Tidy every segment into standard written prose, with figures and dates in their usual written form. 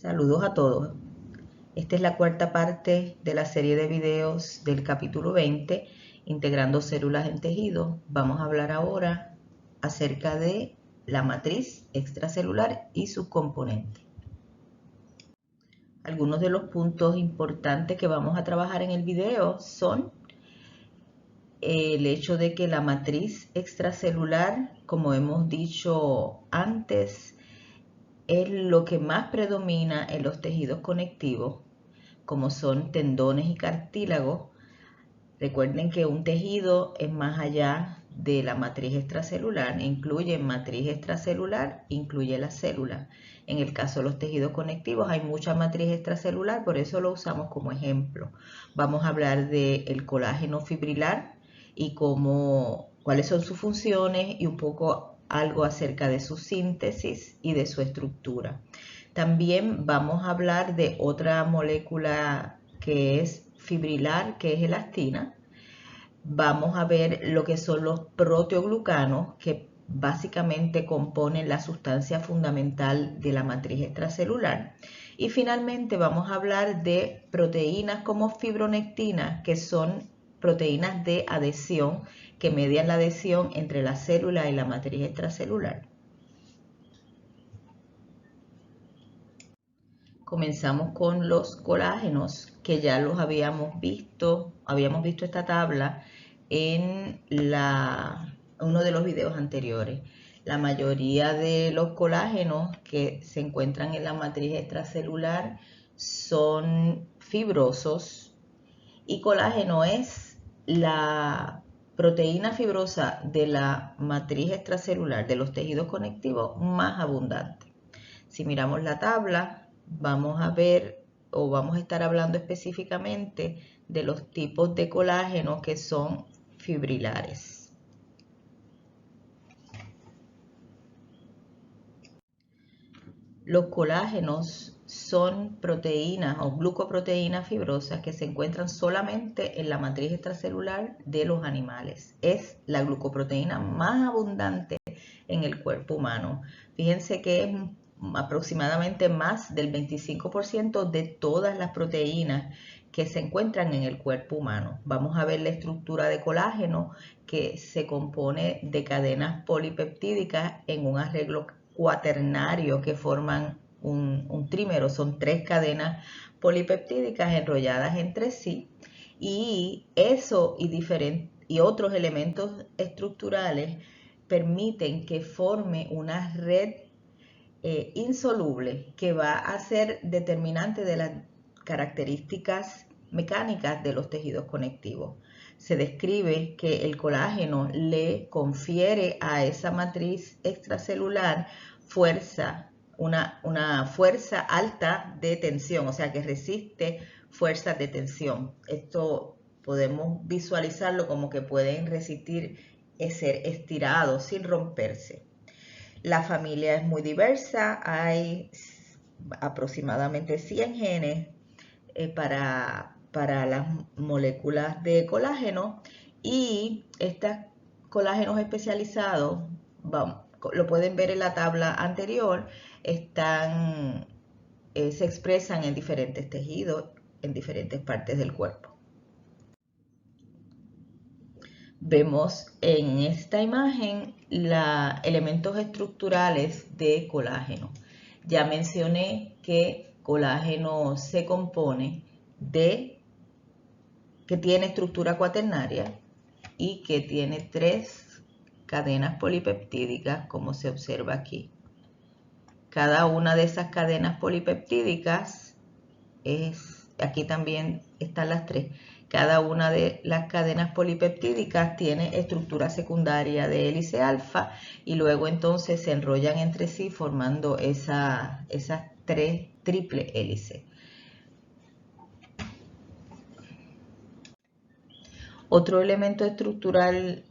Saludos a todos. Esta es la cuarta parte de la serie de videos del capítulo 20, integrando células en tejido. Vamos a hablar ahora acerca de la matriz extracelular y sus componentes. Algunos de los puntos importantes que vamos a trabajar en el video son el hecho de que la matriz extracelular, como hemos dicho antes, es lo que más predomina en los tejidos conectivos, como son tendones y cartílagos. Recuerden que un tejido es más allá de la matriz extracelular, incluye matriz extracelular, incluye la célula. En el caso de los tejidos conectivos hay mucha matriz extracelular, por eso lo usamos como ejemplo. Vamos a hablar del colágeno fibrilar y cuáles son sus funciones y un poco algo acerca de su síntesis y de su estructura. También vamos a hablar de otra molécula que es fibrilar, que es elastina. Vamos a ver lo que son los proteoglucanos, que básicamente componen la sustancia fundamental de la matriz extracelular. Y finalmente vamos a hablar de proteínas como fibronectina, que son proteínas de adhesión que median la adhesión entre la célula y la matriz extracelular. Comenzamos con los colágenos, que ya los habíamos visto esta tabla en uno de los videos anteriores. La mayoría de los colágenos que se encuentran en la matriz extracelular son fibrosos y colágeno es la proteína fibrosa de la matriz extracelular de los tejidos conectivos más abundante. Si miramos la tabla, vamos a ver o vamos a estar hablando específicamente de los tipos de colágeno que son fibrilares. Los colágenos son proteínas o glucoproteínas fibrosas que se encuentran solamente en la matriz extracelular de los animales. Es la glucoproteína más abundante en el cuerpo humano. Fíjense que es aproximadamente más del 25% de todas las proteínas que se encuentran en el cuerpo humano. Vamos a ver la estructura de colágeno, que se compone de cadenas polipeptídicas en un arreglo cuaternario que forman un trímero. Son 3 cadenas polipeptídicas enrolladas entre sí, y eso y otros elementos estructurales permiten que forme una red insoluble que va a ser determinante de las características mecánicas de los tejidos conectivos. Se describe que el colágeno le confiere a esa matriz extracelular fuerza, una fuerza alta de tensión, o sea que resiste fuerzas de tensión. Esto podemos visualizarlo como que pueden resistir ser estirados sin romperse. La familia es muy diversa, hay aproximadamente 100 genes para las moléculas de colágeno, y estos colágenos especializados, lo pueden ver en la tabla anterior, se expresan en diferentes tejidos, en diferentes partes del cuerpo. Vemos en esta imagen los elementos estructurales de colágeno. Ya mencioné que colágeno se compone que tiene estructura cuaternaria y que tiene 3 cadenas polipeptídicas, como se observa aquí. Cada una de esas cadenas polipeptídicas aquí también están las 3. Cada una de las cadenas polipeptídicas tiene estructura secundaria de hélice alfa y luego entonces se enrollan entre sí formando esas 3 triple hélices. Otro elemento estructural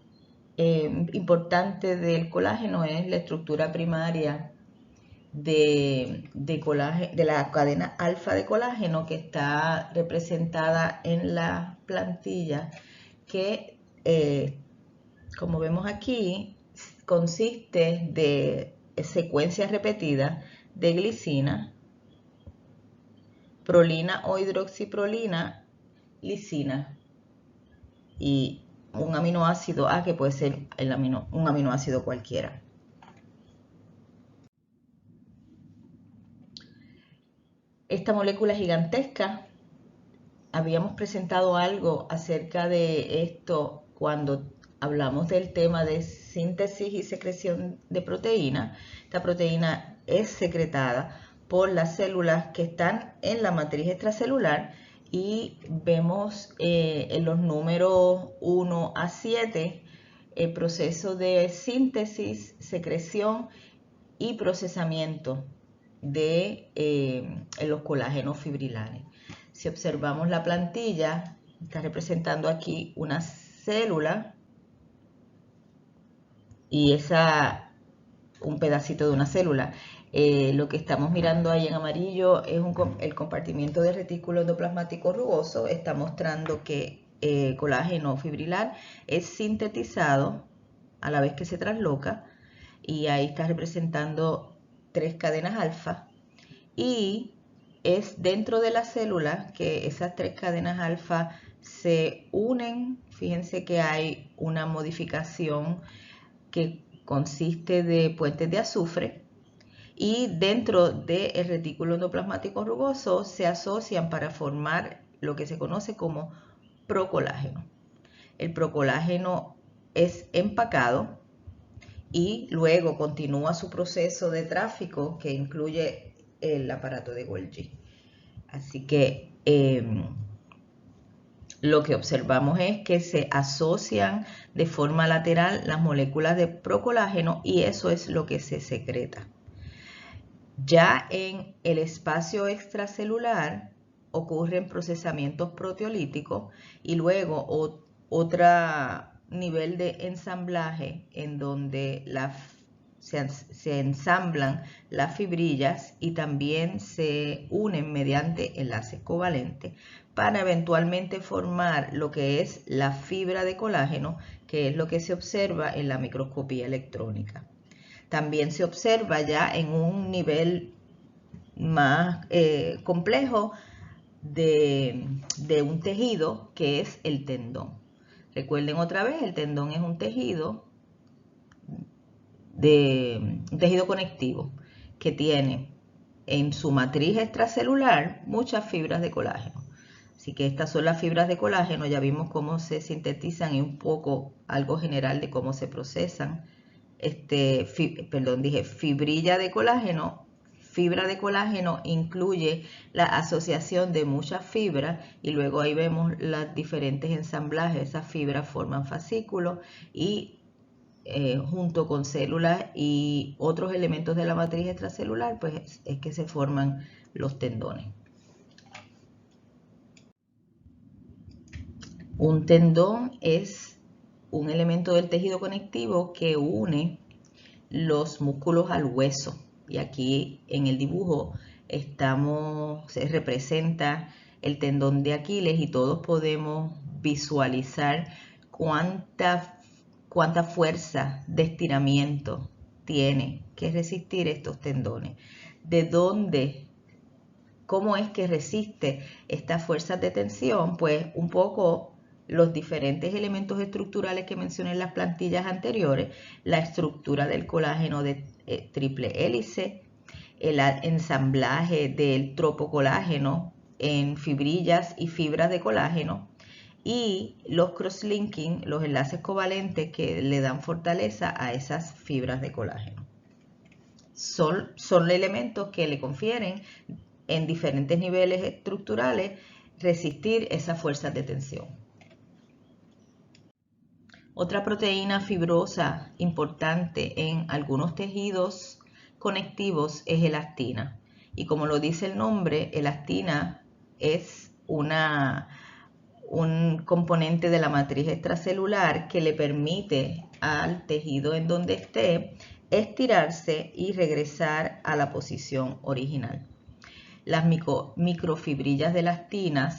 importante del colágeno es la estructura primaria de la cadena alfa de colágeno, que está representada en la plantilla, que como vemos aquí consiste de secuencias repetidas de glicina prolina o hidroxiprolina, lisina y un aminoácido A que puede ser un aminoácido cualquiera. Esta molécula gigantesca, habíamos presentado algo acerca de esto cuando hablamos del tema de síntesis y secreción de proteína. Esta proteína es secretada por las células que están en la matriz extracelular y vemos en los números 1 a 7 el proceso de síntesis, secreción y procesamiento de los colágenos fibrilares. Si observamos la plantilla, está representando aquí una célula y un pedacito de una célula. Lo que estamos mirando ahí en amarillo es el compartimiento del retículo endoplasmático rugoso. Está mostrando que colágeno fibrilar es sintetizado a la vez que se trasloca y ahí está representando 3 cadenas alfa y es dentro de la célula que esas 3 cadenas alfa se unen. Fíjense que hay una modificación que consiste de puentes de azufre y dentro del retículo endoplasmático rugoso se asocian para formar lo que se conoce como procolágeno. El procolágeno es empacado y luego continúa su proceso de tráfico que incluye el aparato de Golgi. Así que lo que observamos es que se asocian de forma lateral las moléculas de procolágeno y eso es lo que se secreta. Ya en el espacio extracelular ocurren procesamientos proteolíticos y luego otro nivel de ensamblaje en donde se ensamblan las fibrillas y también se unen mediante enlaces covalentes para eventualmente formar lo que es la fibra de colágeno, que es lo que se observa en la microscopía electrónica. También se observa ya en un nivel más complejo de un tejido que es el tendón. Recuerden otra vez, el tendón es un tejido conectivo que tiene en su matriz extracelular muchas fibras de colágeno. Así que estas son las fibras de colágeno, ya vimos cómo se sintetizan y un poco algo general de cómo se procesan. Fibrilla de colágeno. Fibra de colágeno incluye la asociación de muchas fibras y luego ahí vemos los diferentes ensamblajes. Esas fibras forman fascículos y junto con células y otros elementos de la matriz extracelular, pues es que se forman los tendones. Un tendón es un elemento del tejido conectivo que une los músculos al hueso. Y aquí en el dibujo se representa el tendón de Aquiles y todos podemos visualizar cuánta fuerza de estiramiento tiene que resistir estos tendones. ¿Cómo es que resiste estas fuerzas de tensión? Pues un poco los diferentes elementos estructurales que mencioné en las plantillas anteriores, la estructura del colágeno de triple hélice, el ensamblaje del tropocolágeno en fibrillas y fibras de colágeno y los crosslinking, los enlaces covalentes que le dan fortaleza a esas fibras de colágeno. Son elementos que le confieren en diferentes niveles estructurales resistir esas fuerzas de tensión. Otra proteína fibrosa importante en algunos tejidos conectivos es elastina. Y como lo dice el nombre, elastina es un componente de la matriz extracelular que le permite al tejido en donde esté estirarse y regresar a la posición original. Las microfibrillas de elastina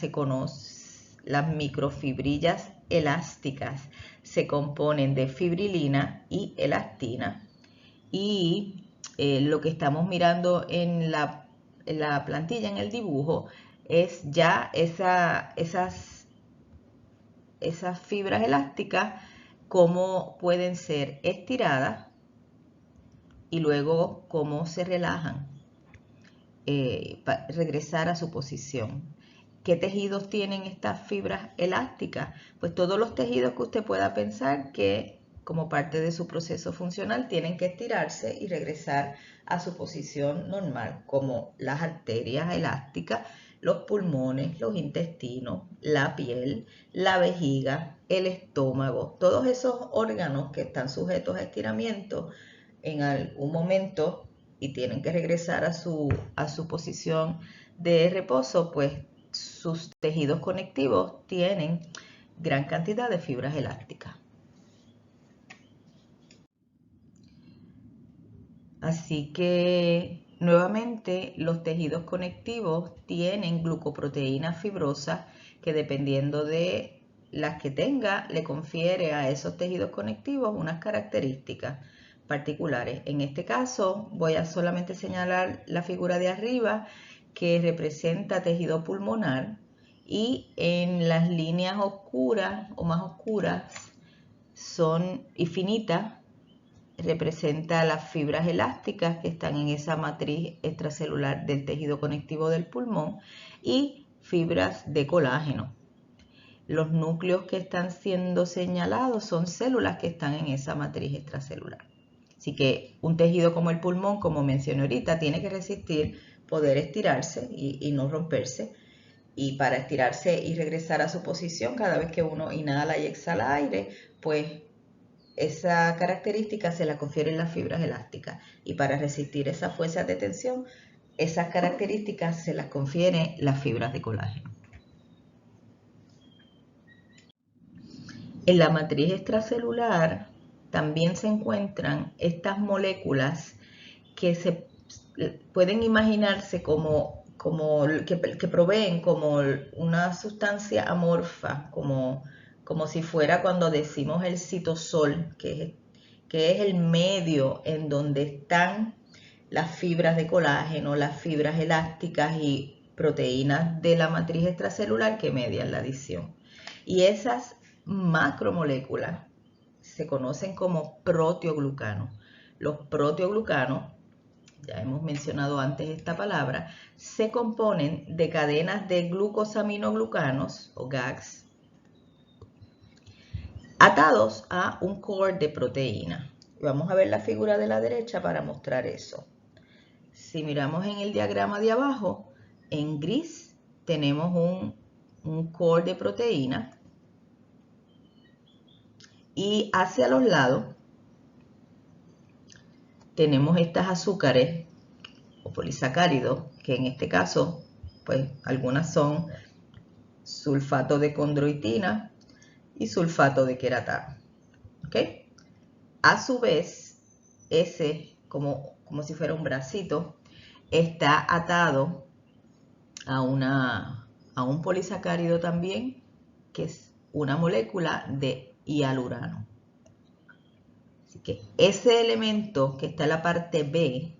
las microfibrillas elásticas se componen de fibrilina y elastina y lo que estamos mirando en la plantilla, en el dibujo, es ya esas fibras elásticas, cómo pueden ser estiradas y luego cómo se relajan, para regresar a su posición. ¿Qué tejidos tienen estas fibras elásticas? Pues todos los tejidos que usted pueda pensar que como parte de su proceso funcional tienen que estirarse y regresar a su posición normal, como las arterias elásticas, los pulmones, los intestinos, la piel, la vejiga, el estómago, todos esos órganos que están sujetos a estiramiento en algún momento y tienen que regresar a su posición de reposo, pues sus tejidos conectivos tienen gran cantidad de fibras elásticas. Así que nuevamente los tejidos conectivos tienen glucoproteínas fibrosas que dependiendo de las que tenga le confiere a esos tejidos conectivos unas características particulares. En este caso voy a solamente señalar la figura de arriba que representa tejido pulmonar y en las líneas oscuras o más oscuras son y finitas representa las fibras elásticas que están en esa matriz extracelular del tejido conectivo del pulmón y fibras de colágeno. Los núcleos que están siendo señalados son células que están en esa matriz extracelular. Así que un tejido como el pulmón, como mencioné ahorita, tiene que resistir, poder estirarse y no romperse. Y para estirarse y regresar a su posición cada vez que uno inhala y exhala aire, pues esa característica se la confieren las fibras elásticas. Y para resistir esas fuerzas de tensión, esas características se las confieren las fibras de colágeno. En la matriz extracelular también se encuentran estas moléculas que se pueden imaginarse que proveen como una sustancia amorfa, como si fuera cuando decimos el citosol, que es el medio en donde están las fibras de colágeno, las fibras elásticas y proteínas de la matriz extracelular que median la adición. Y esas macromoléculas se conocen como proteoglucanos. Los proteoglucanos, ya hemos mencionado antes esta palabra, se componen de cadenas de glucosaminoglucanos o GAGs atados a un core de proteína. Vamos a ver la figura de la derecha para mostrar eso. Si miramos en el diagrama de abajo, en gris tenemos un core de proteína y hacia los lados tenemos estas azúcares o polisacáridos, que en este caso, pues algunas son sulfato de condroitina y sulfato de queratano. ¿Ok? A su vez, ese, como si fuera un bracito, está atado a un polisacárido también, que es una molécula de hialurano. Así que ese elemento que está en la parte B,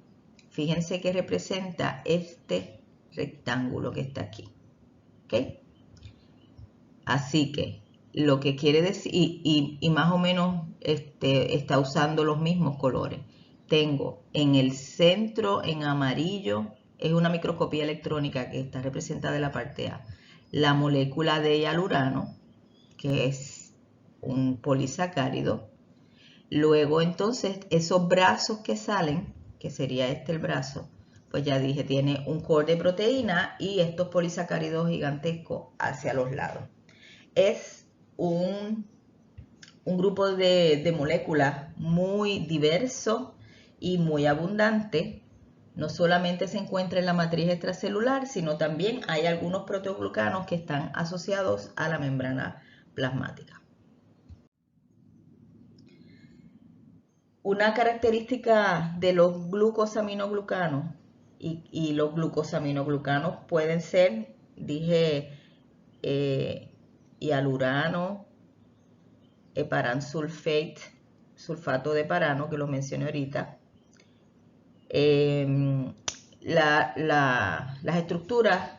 fíjense que representa este rectángulo que está aquí. ¿Ok? Así que lo que quiere decir, y más o menos está usando los mismos colores. Tengo en el centro, en amarillo, es una microscopía electrónica que está representada en la parte A, la molécula de hialurano, que es un polisacárido. Luego entonces esos brazos que salen, que sería este el brazo, pues ya dije, tiene un core de proteína y estos polisacáridos gigantescos hacia los lados. Es un grupo de moléculas muy diverso y muy abundante. No solamente se encuentra en la matriz extracelular, sino también hay algunos proteoglucanos que están asociados a la membrana plasmática. Una característica de los glucosaminoglucanos y los glucosaminoglucanos pueden ser, dije, hialurano, heparansulfate, sulfato de parano, que lo mencioné ahorita. Las estructuras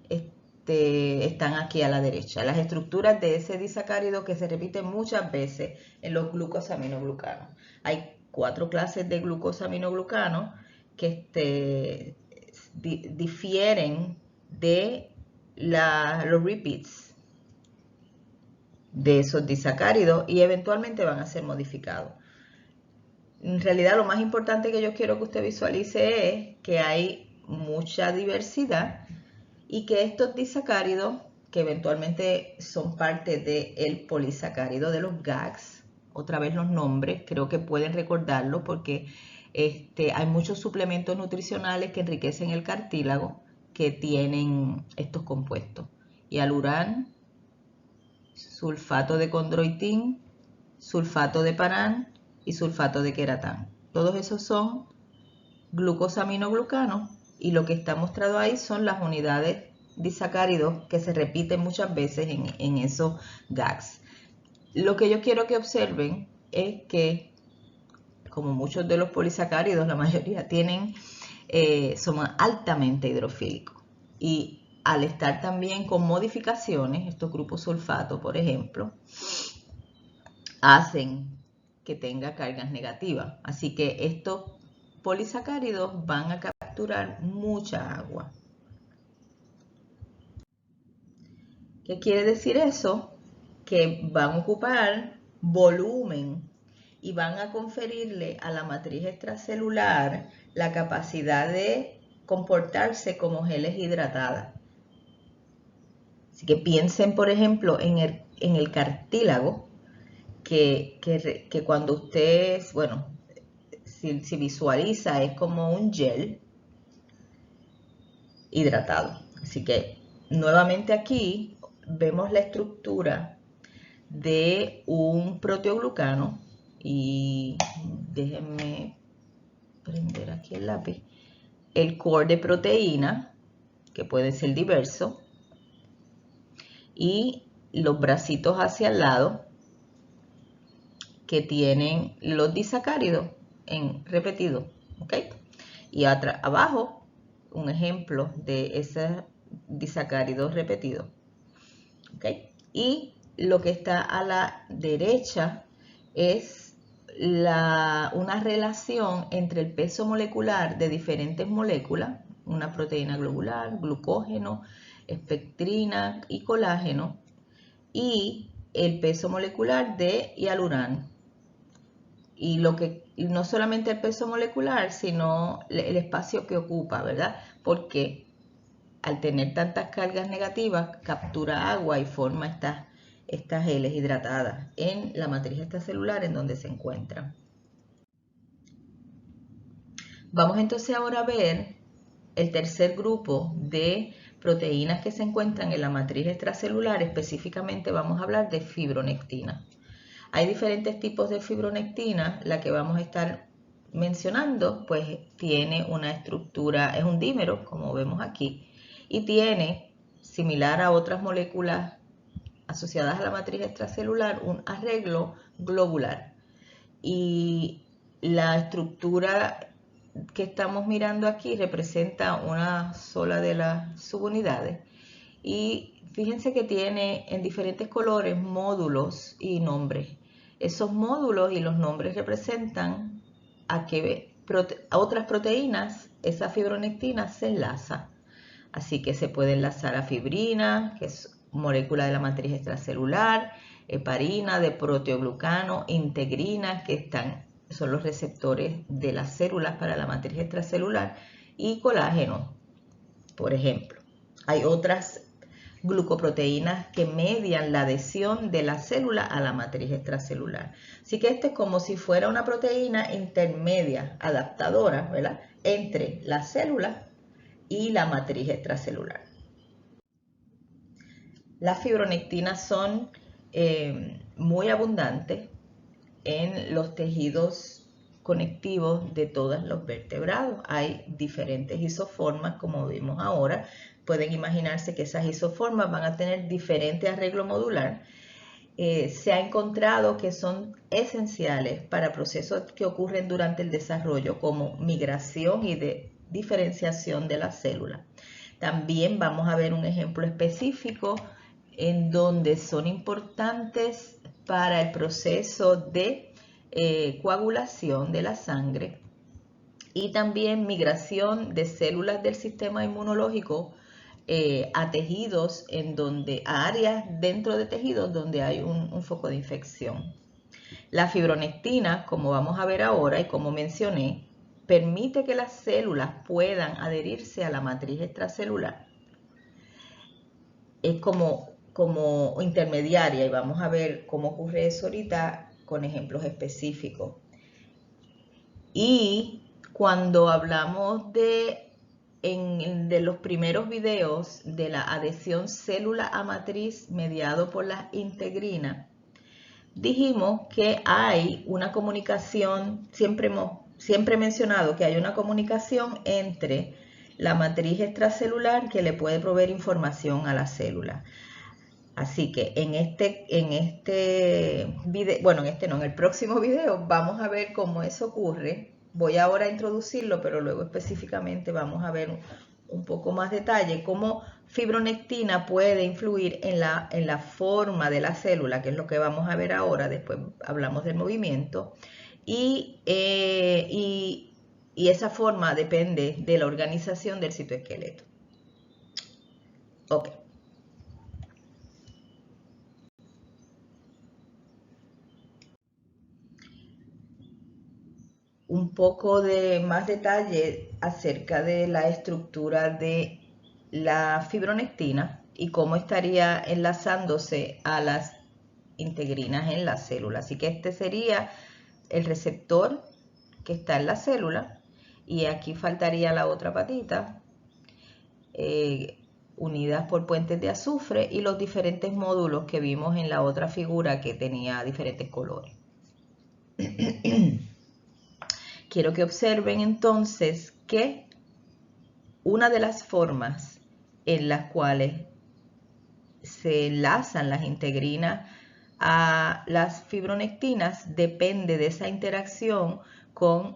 están aquí a la derecha. Las estructuras de ese disacárido que se repiten muchas veces en los glucosaminoglucanos. Hay 4 clases de glucosaminoglucanos que difieren de los repeats de esos disacáridos y eventualmente van a ser modificados. En realidad lo más importante que yo quiero que usted visualice es que hay mucha diversidad y que estos disacáridos, que eventualmente son parte del polisacárido de los GAGs, otra vez los nombres, creo que pueden recordarlo porque hay muchos suplementos nutricionales que enriquecen el cartílago que tienen estos compuestos. Hialuran, sulfato de condroitín, sulfato de parán y sulfato de queratán. Todos esos son glucosaminoglucanos y lo que está mostrado ahí son las unidades disacáridos que se repiten muchas veces en esos GAGs. Lo que yo quiero que observen es que, como muchos de los polisacáridos, la mayoría son altamente hidrofílicos y al estar también con modificaciones, estos grupos sulfato, por ejemplo, hacen que tenga cargas negativas. Así que estos polisacáridos van a capturar mucha agua. ¿Qué quiere decir eso? Que van a ocupar volumen y van a conferirle a la matriz extracelular la capacidad de comportarse como geles hidratadas. Así que piensen, por ejemplo, en el cartílago, que cuando usted, bueno, si visualiza, es como un gel hidratado. Así que nuevamente aquí vemos la estructura de un proteoglucano y déjenme prender aquí el lápiz. El core de proteína, que puede ser diverso, y los bracitos hacia el lado que tienen los disacáridos en repetido, ¿ok? Y abajo un ejemplo de ese disacárido repetido, ¿ok? Y lo que está a la derecha es una relación entre el peso molecular de diferentes moléculas, una proteína globular, glucógeno, espectrina y colágeno, y el peso molecular de hialuran. Y no solamente el peso molecular, sino el espacio que ocupa, ¿verdad? Porque al tener tantas cargas negativas, captura agua y forma estas geles hidratadas en la matriz extracelular en donde se encuentran. Vamos entonces ahora a ver el tercer grupo de proteínas que se encuentran en la matriz extracelular. Específicamente vamos a hablar de fibronectina. Hay diferentes tipos de fibronectina. La que vamos a estar mencionando pues tiene una estructura, es un dímero como vemos aquí, y tiene, similar a otras moléculas asociadas a la matriz extracelular, un arreglo globular. Y la estructura que estamos mirando aquí representa una sola de las subunidades. Y fíjense que tiene en diferentes colores módulos y nombres. Esos módulos y los nombres representan a otras proteínas esa fibronectina se enlaza. Así que se puede enlazar a fibrina, que es molécula de la matriz extracelular, heparina, de proteoglucano, integrina, que son los receptores de las células para la matriz extracelular, y colágeno, por ejemplo. Hay otras glucoproteínas que median la adhesión de la célula a la matriz extracelular. Así que esto es como si fuera una proteína intermedia, adaptadora, ¿verdad?, entre la célula y la matriz extracelular. Las fibronectinas son muy abundantes en los tejidos conectivos de todos los vertebrados. Hay diferentes isoformas, como vimos ahora. Pueden imaginarse que esas isoformas van a tener diferente arreglo modular. Se ha encontrado que son esenciales para procesos que ocurren durante el desarrollo, como migración y de diferenciación de la célula. También vamos a ver un ejemplo específico en donde son importantes para el proceso de coagulación de la sangre y también migración de células del sistema inmunológico a tejidos a áreas dentro de tejidos donde hay un foco de infección. La fibronectina, como vamos a ver ahora y como mencioné, permite que las células puedan adherirse a la matriz extracelular. Es como intermediaria y vamos a ver cómo ocurre eso ahorita con ejemplos específicos. Y cuando hablamos de los primeros videos de la adhesión célula a matriz mediado por las integrinas, dijimos que hay una comunicación, siempre he mencionado que hay una comunicación entre la matriz extracelular que le puede proveer información a la célula. Así que en el próximo video vamos a ver cómo eso ocurre. Voy ahora a introducirlo, pero luego específicamente vamos a ver un poco más detalle cómo fibronectina puede influir en la forma de la célula, que es lo que vamos a ver ahora. Después hablamos del movimiento. Y esa forma depende de la organización del citoesqueleto. Ok. Un poco de más detalle acerca de la estructura de la fibronectina y cómo estaría enlazándose a las integrinas en la célula. Así que este sería el receptor que está en la célula y aquí faltaría la otra patita unidas por puentes de azufre y los diferentes módulos que vimos en la otra figura que tenía diferentes colores. Quiero que observen entonces que una de las formas en las cuales se enlazan las integrinas a las fibronectinas depende de esa interacción con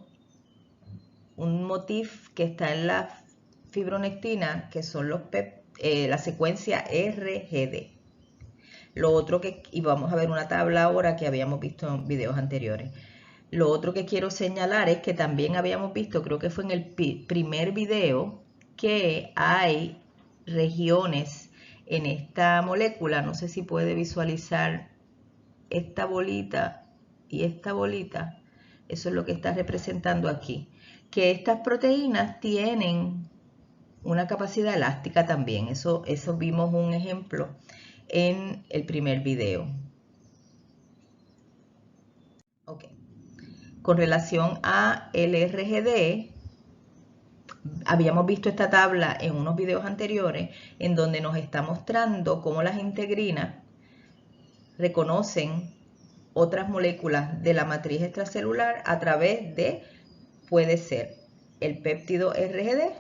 un motif que está en la fibronectina, que son la secuencia RGD. Lo otro y vamos a ver una tabla ahora que habíamos visto en videos anteriores. Lo otro que quiero señalar es que también habíamos visto, creo que fue en el primer video, que hay regiones en esta molécula, no sé si puede visualizar esta bolita y esta bolita, eso es lo que está representando aquí, que estas proteínas tienen una capacidad elástica también, eso vimos un ejemplo en el primer video. Ok. Con relación a el RGD, habíamos visto esta tabla en unos videos anteriores en donde nos está mostrando cómo las integrinas reconocen otras moléculas de la matriz extracelular a través de, puede ser, el péptido RGD.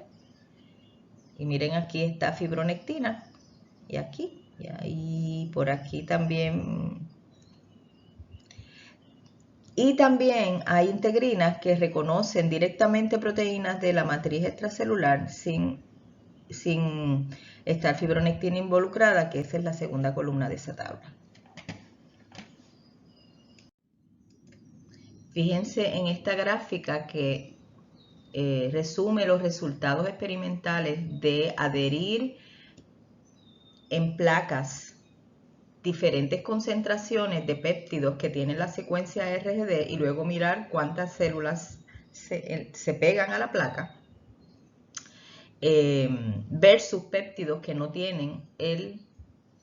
Y miren, aquí está fibronectina. Y aquí, y ahí, por aquí también. Y también hay integrinas que reconocen directamente proteínas de la matriz extracelular sin estar fibronectina involucrada, que esa es la segunda columna de esa tabla. Fíjense en esta gráfica que resume los resultados experimentales de adherir en placas diferentes concentraciones de péptidos que tienen la secuencia RGD y luego mirar cuántas células se pegan a la placa versus péptidos que no tienen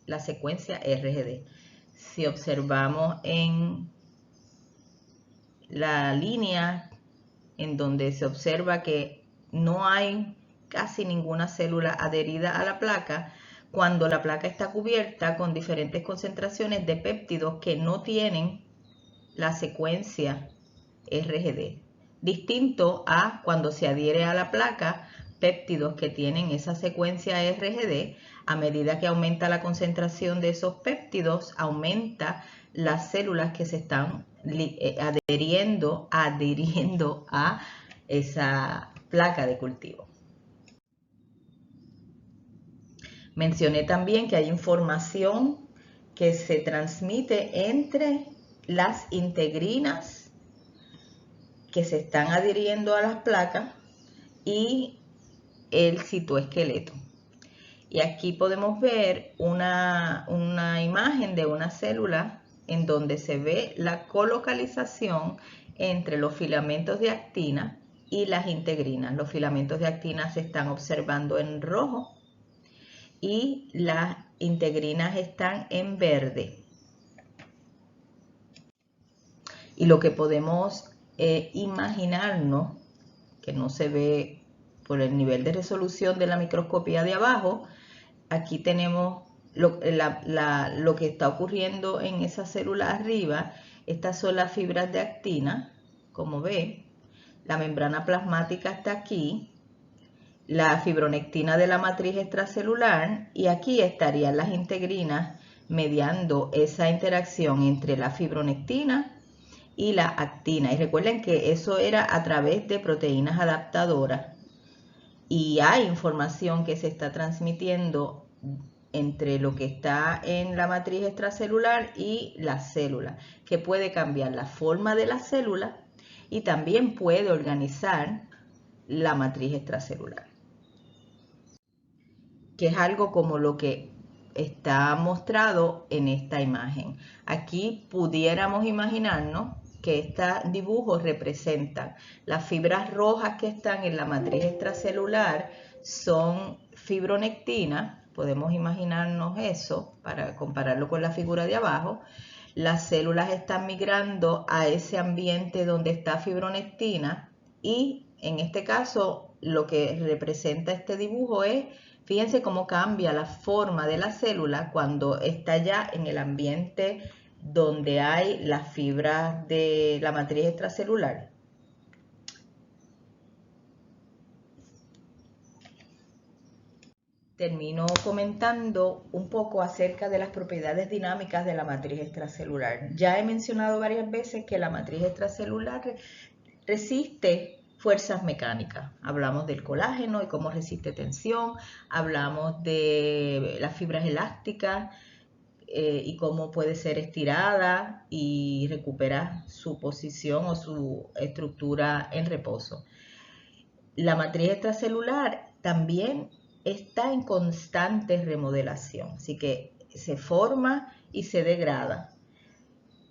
la secuencia RGD. Si observamos en la línea en donde se observa que no hay casi ninguna célula adherida a la placa, cuando la placa está cubierta con diferentes concentraciones de péptidos que no tienen la secuencia RGD, distinto a cuando se adhiere a la placa péptidos que tienen esa secuencia RGD. A medida que aumenta la concentración de esos péptidos, aumenta las células que se están adhiriendo a esa placa de cultivo. Mencioné también que hay información que se transmite entre las integrinas que se están adhiriendo a las placas y el citoesqueleto. Y aquí podemos ver una imagen de una célula en donde se ve la colocalización entre los filamentos de actina y las integrinas. Los filamentos de actina se están observando en rojo y las integrinas están en verde. Y lo que podemos imaginarnos, que no se ve por el nivel de resolución de la microscopía de abajo, aquí tenemos lo que está ocurriendo en esa célula arriba. Estas son las fibras de actina, como ve. La membrana plasmática está aquí, la fibronectina de la matriz extracelular, y aquí estarían las integrinas mediando esa interacción entre la fibronectina y la actina. Y recuerden que eso era a través de proteínas adaptadoras. Y hay información que se está transmitiendo entre lo que está en la matriz extracelular y la célula, que puede cambiar la forma de la célula y también puede organizar la matriz extracelular, que es algo como lo que está mostrado en esta imagen. Aquí pudiéramos imaginarnos que estos dibujos representan las fibras rojas que están en la matriz extracelular, son fibronectina. Podemos imaginarnos eso para compararlo con la figura de abajo. Las células están migrando a ese ambiente donde está fibronectina y en este caso lo que representa este dibujo es, fíjense cómo cambia la forma de la célula cuando está ya en el ambiente donde hay las fibras de la matriz extracelular. Termino comentando un poco acerca de las propiedades dinámicas de la matriz extracelular. Ya he mencionado varias veces que la matriz extracelular resiste fuerzas mecánicas. Hablamos del colágeno y cómo resiste tensión, hablamos de las fibras elásticas y cómo puede ser estirada y recuperar su posición o su estructura en reposo. La matriz extracelular también está en constante remodelación, así que se forma y se degrada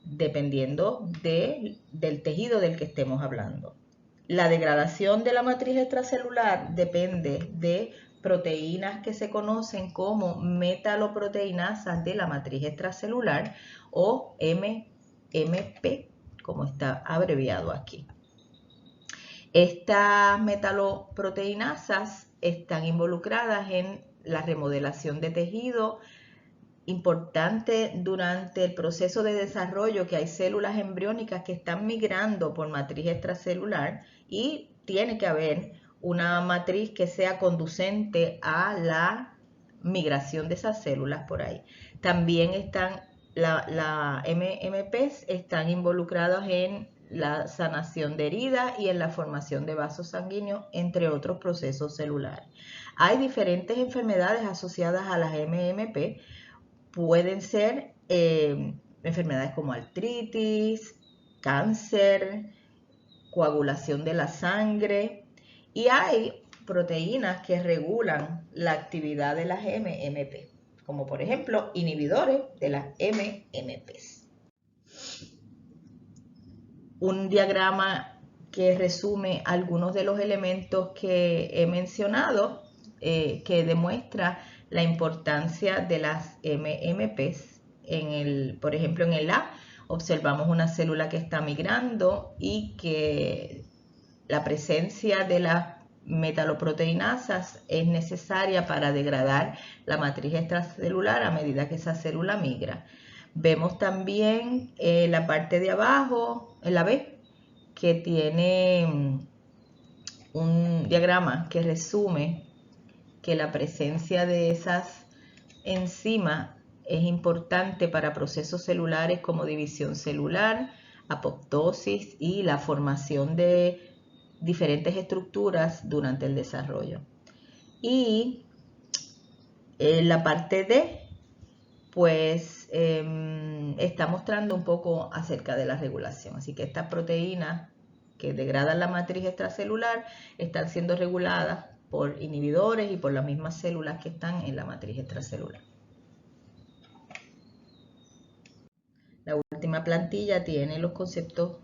dependiendo del tejido del que estemos hablando. La degradación de la matriz extracelular depende de proteínas que se conocen como metaloproteinasas de la matriz extracelular o MMP, como está abreviado aquí. Estas metaloproteinasas están involucradas en la remodelación de tejido. Importante durante el proceso de desarrollo, que hay células embriónicas que están migrando por matriz extracelular y tiene que haber una matriz que sea conducente a la migración de esas células por ahí. También están las MMPs están involucradas en la sanación de heridas y en la formación de vasos sanguíneos, entre otros procesos celulares. Hay diferentes enfermedades asociadas a las MMP. Pueden ser enfermedades como artritis, cáncer, coagulación de la sangre, y hay proteínas que regulan la actividad de las MMP, como por ejemplo inhibidores de las MMPs. Un diagrama que resume algunos de los elementos que he mencionado, que demuestra la importancia de las MMPs. Por ejemplo, en el A observamos una célula que está migrando y que la presencia de las metaloproteinasas es necesaria para degradar la matriz extracelular a medida que esa célula migra. Vemos también la parte de abajo, en la B, que tiene un diagrama que resume que la presencia de esas enzimas es importante para procesos celulares como división celular, apoptosis y la formación de diferentes estructuras durante el desarrollo. Y En la parte D, pues está mostrando un poco acerca de la regulación. Así que estas proteínas que degradan la matriz extracelular están siendo reguladas por inhibidores y por las mismas células que están en la matriz extracelular. La última plantilla tiene los conceptos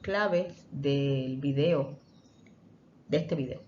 claves del video, de este video.